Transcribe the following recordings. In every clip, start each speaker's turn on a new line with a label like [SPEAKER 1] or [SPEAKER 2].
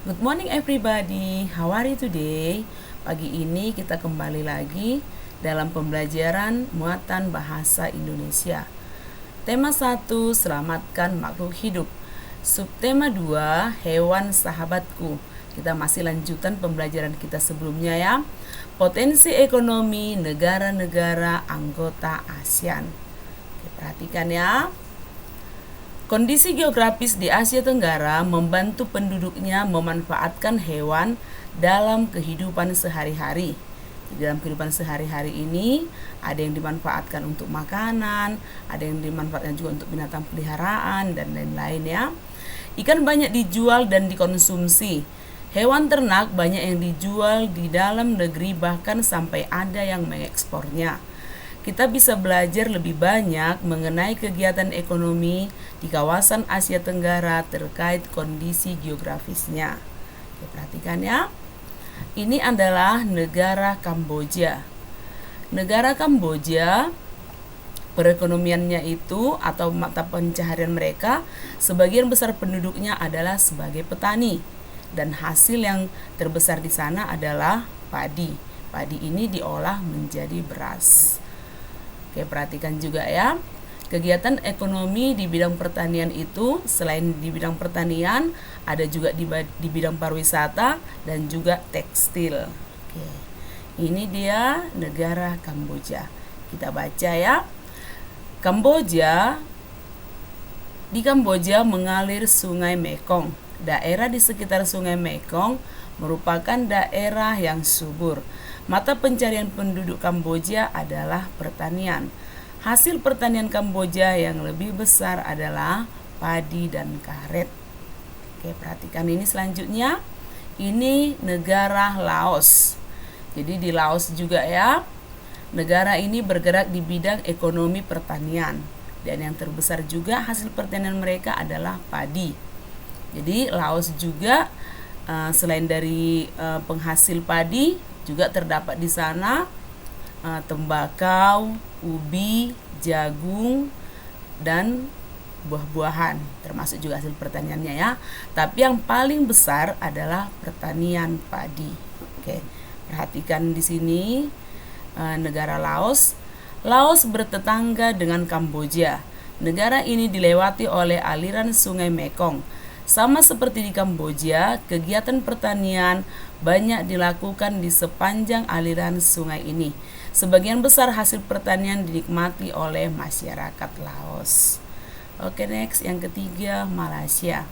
[SPEAKER 1] Good morning everybody, how are you today? Pagi ini kita kembali lagi dalam pembelajaran muatan bahasa Indonesia. Tema 1, selamatkan makhluk hidup. Subtema 2, hewan sahabatku. Kita masih lanjutan pembelajaran kita sebelumnya ya. Potensi ekonomi negara-negara anggota ASEAN. Oke, perhatikan ya. Kondisi geografis di Asia Tenggara membantu penduduknya memanfaatkan hewan dalam kehidupan sehari-hari. Di dalam kehidupan sehari-hari ini ada yang dimanfaatkan untuk makanan, ada yang dimanfaatkan juga untuk binatang peliharaan dan lain-lain ya. Ikan banyak dijual dan dikonsumsi. Hewan ternak banyak yang dijual di dalam negeri, bahkan sampai ada yang mengekspornya. Kita bisa belajar lebih banyak mengenai kegiatan ekonomi di kawasan Asia Tenggara terkait kondisi geografisnya. Oke, perhatikan ya. Ini adalah negara Kamboja. Negara Kamboja, perekonomiannya itu atau mata pencaharian mereka, sebagian besar penduduknya adalah sebagai petani. Dan hasil yang terbesar di sana adalah padi. Padi ini diolah menjadi beras. Oke, perhatikan juga ya. Kegiatan ekonomi di bidang pertanian itu selain di bidang pertanian ada juga di bidang pariwisata dan juga tekstil. Oke. Ini dia negara Kamboja. Kita baca ya. Di Kamboja mengalir Sungai Mekong. Daerah di sekitar Sungai Mekong merupakan daerah yang subur. Mata pencarian penduduk Kamboja adalah pertanian. Hasil pertanian Kamboja yang lebih besar adalah padi dan karet. Oke, perhatikan ini selanjutnya. Ini negara Laos. Jadi di Laos juga ya. Negara ini bergerak di bidang ekonomi pertanian. Dan yang terbesar juga hasil pertanian mereka adalah padi. Jadi Laos juga selain dari penghasil padi, juga terdapat di sana tembakau, ubi, jagung, dan buah-buahan, termasuk juga hasil pertaniannya ya. Tapi yang paling besar adalah pertanian padi. Oke, perhatikan di sini negara Laos. Laos bertetangga dengan Kamboja. Negara ini dilewati oleh aliran Sungai Mekong. Sama seperti di Kamboja, kegiatan pertanian banyak dilakukan di sepanjang aliran sungai ini. Sebagian besar hasil pertanian dinikmati oleh masyarakat Laos. Oke, next, yang ketiga, Malaysia.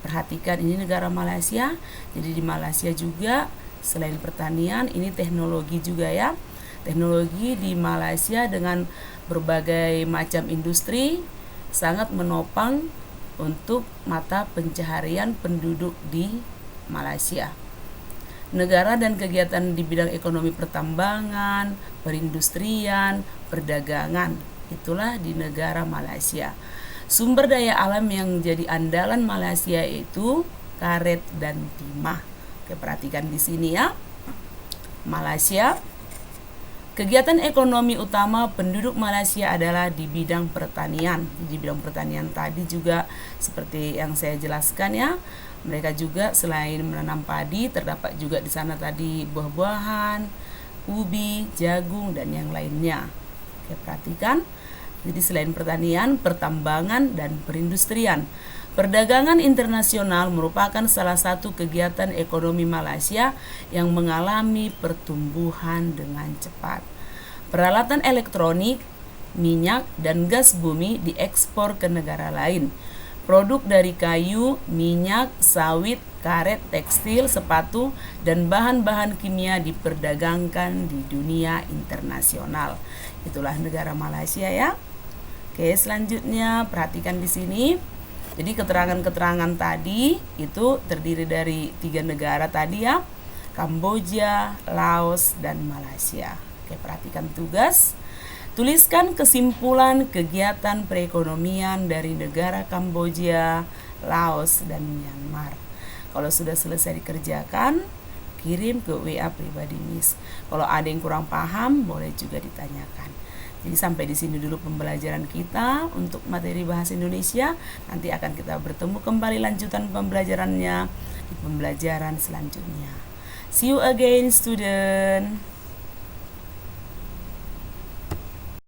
[SPEAKER 1] Perhatikan ini negara Malaysia. Jadi di Malaysia juga selain pertanian, ini teknologi juga ya. Teknologi di Malaysia dengan berbagai macam industri sangat menopang untuk mata pencaharian penduduk di Malaysia. Negara dan kegiatan di bidang ekonomi pertambangan, perindustrian, perdagangan, itulah di negara Malaysia. Sumber daya alam yang jadi andalan Malaysia itu karet dan timah. Oke, perhatikan di sini ya. Malaysia. Kegiatan ekonomi utama penduduk Malaysia adalah di bidang pertanian. Di bidang pertanian tadi juga seperti yang saya jelaskan ya. Mereka juga selain menanam padi, terdapat juga di sana tadi buah-buahan, ubi, jagung, dan yang lainnya. Oke, perhatikan. Jadi selain pertanian, pertambangan, dan perindustrian. Perdagangan internasional merupakan salah satu kegiatan ekonomi Malaysia yang mengalami pertumbuhan dengan cepat. Peralatan elektronik, minyak, dan gas bumi diekspor ke negara lain. Produk dari kayu, minyak, sawit, karet, tekstil, sepatu, dan bahan-bahan kimia diperdagangkan di dunia internasional. Itulah negara Malaysia ya. Oke, selanjutnya perhatikan di sini. Jadi keterangan-keterangan tadi itu terdiri dari 3 negara tadi ya, Kamboja, Laos, dan Malaysia. Oke, perhatikan tugas. Tuliskan kesimpulan kegiatan perekonomian dari negara Kamboja, Laos, dan Myanmar. Kalau sudah selesai dikerjakan, kirim ke WA pribadi Miss. Kalau ada yang kurang paham, boleh juga ditanyakan. Jadi sampai di sini dulu pembelajaran kita untuk materi bahasa Indonesia. Nanti akan kita bertemu kembali lanjutan pembelajarannya di pembelajaran selanjutnya. See you again, student.